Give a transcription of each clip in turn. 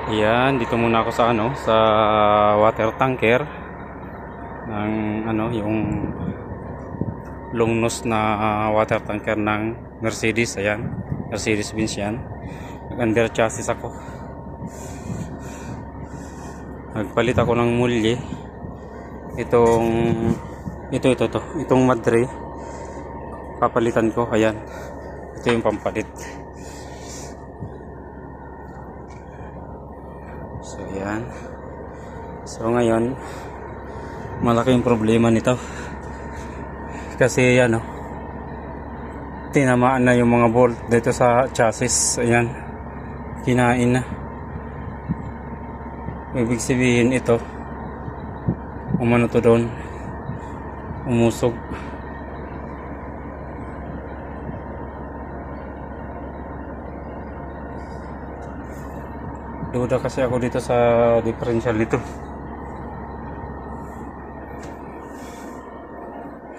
Ayan, dito muna ako sa sa water tanker ng yung long nose na water tanker ng Mercedes. Ayan, Mercedes Benz yan. Nag-under chassis ako. Nagpalit ako ng mulye. Itong madre. Papalitan ko. Ayan. Ito yung pampalit. So, ayan. So, ngayon, malaking problema nito. Kasi, tinamaan na yung mga bolt dito sa chassis. Ayan. Kinain na. Ibig sabihin ito, umano to doon, umusog. Duda kasi ako dito sa differential nito.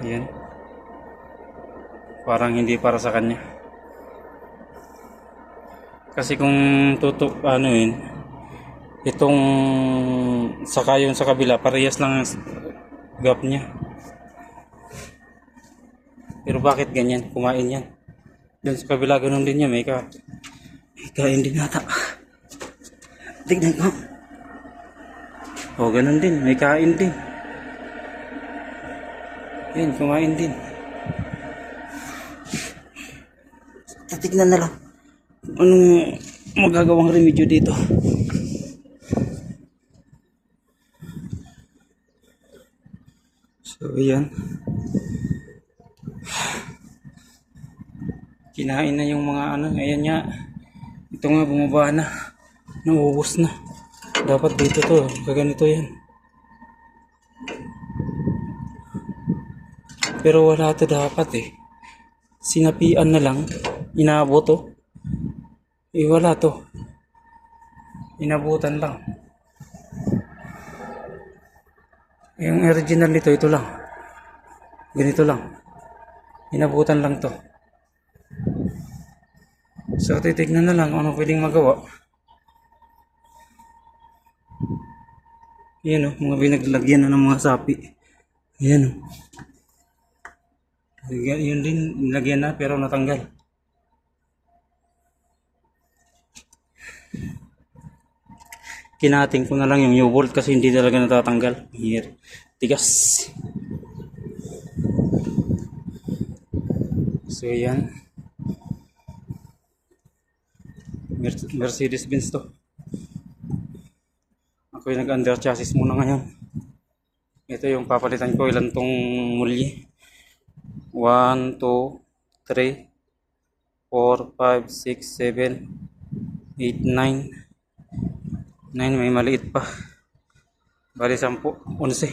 Ayan. Parang hindi para sa kanya. Kasi kung itong saka yung sa kabila, parehas lang ang gap niya. Pero bakit ganyan? Kumain yan. Doon sa kabila, ganun din yan. May kain din nata. Tignan ko. O, ganun din. May kain din. Yan, kumain din. Titignan na lang. Anong magagawang remedyo dito? So, yan. Kinain na yung mga ayan nga. Ito nga, bumaba na. Nauubos na. Dapat dito to. Kaganito yan. Pero wala to dapat eh. Sinapian na lang. Inabot to. Wala to. Inabutan lang. Yung original nito, ito lang. Ganito lang. Inabutan lang to. So, titignan na lang kung ano pwedeng magawa. Yan o, mga binaglagyan na ng mga sapi. Yan o. Yun din, nilagyan na pero natanggal. Kinating ko na lang yung U-bolt kasi hindi talaga natatanggal. Here. Tigas. So, yan. Mercedes Benz to. Ako yung nag-under chassis muna ngayon. Ito yung papalitan ko. Ilan tong mulye? 1, 2, 3, 4, 5, 6, 7, 8, 9. 9, may maliit pa. Bali 10, 11.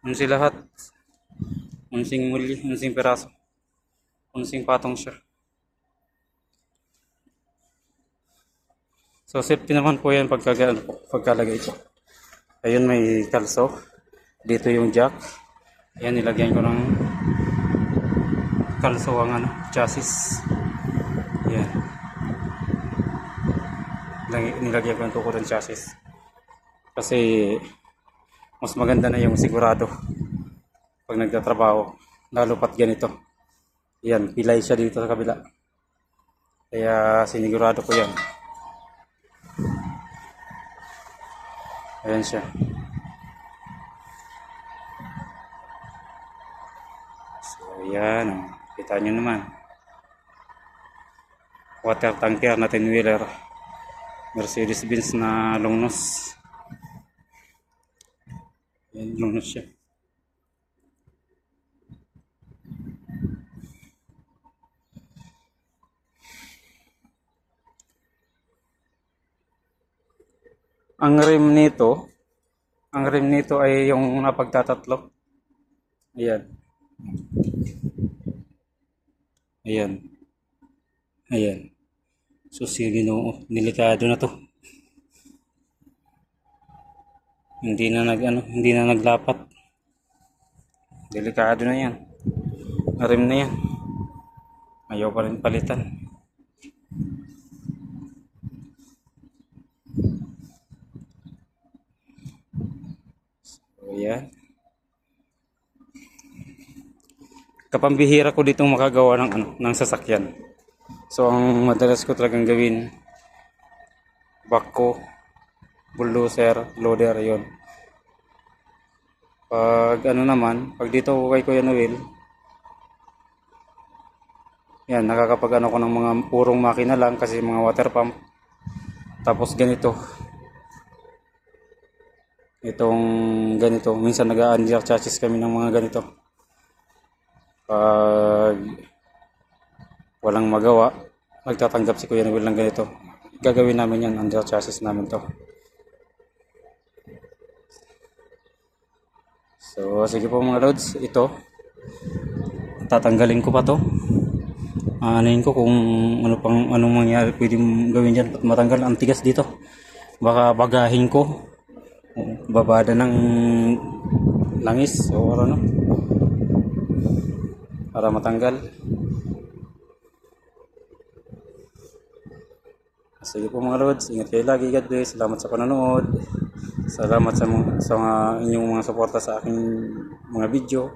11 lahat. 11 mulye, 11 peraso. 11 patong siya. So, safety naman po yan pagkalagay ko. Ayun, may kalso. Dito yung jack. Ayan, nilagyan ko ng kalso ang chassis. Ayan. Nilagyan ko ng tuko ng chassis. Kasi, mas maganda na yung sigurado pag nagtatrabaho. Lalo pat ganito. Ayan, pilay siya dito sa kabila. Kaya, sinigurado ko yan. Ayan siya. So, ayan. Kita nyo naman. Water tanker na 10-wheeler. Mercedes Benz na long nose. Ayan, long nose siya. Ang rim nito ay yung napagtatatlo. Ayan. Ayan. Ayan. So, Ginoo, delikado na to. Hindi na naglapat. Delikado na yan. Rim na yan. Ayaw pa rin palitan. Ayan. Kapambihira ko ditong makagawa ng ng sasakyan. So ang madalas ko talagang gawin, backhoe, bulldozer, loader, yon. Pag pag dito ko kay Kuya Noel, yan, nakakapag ko ng mga purong makina lang kasi mga water pump. Tapos ganito. Itong ganito, minsan nag-a-under chassis kami ng mga ganito. Pag walang magawa, magtatanggap si Kuya Noel ng ganito. Gagawin namin yan, under chassis namin to. So, sige po mga lods, ito. Tatanggalin ko pa to. Anuhin ko kung anong mangyari pwedeng gawin dyan at matanggal ang tigas dito. Baka bagahin ko. Babada ng langis o ano para matanggal. Sige po mga lods, ingat kayo lagi. God bless. Salamat sa panonood. Salamat sa mga inyong mga suporta sa aking mga video.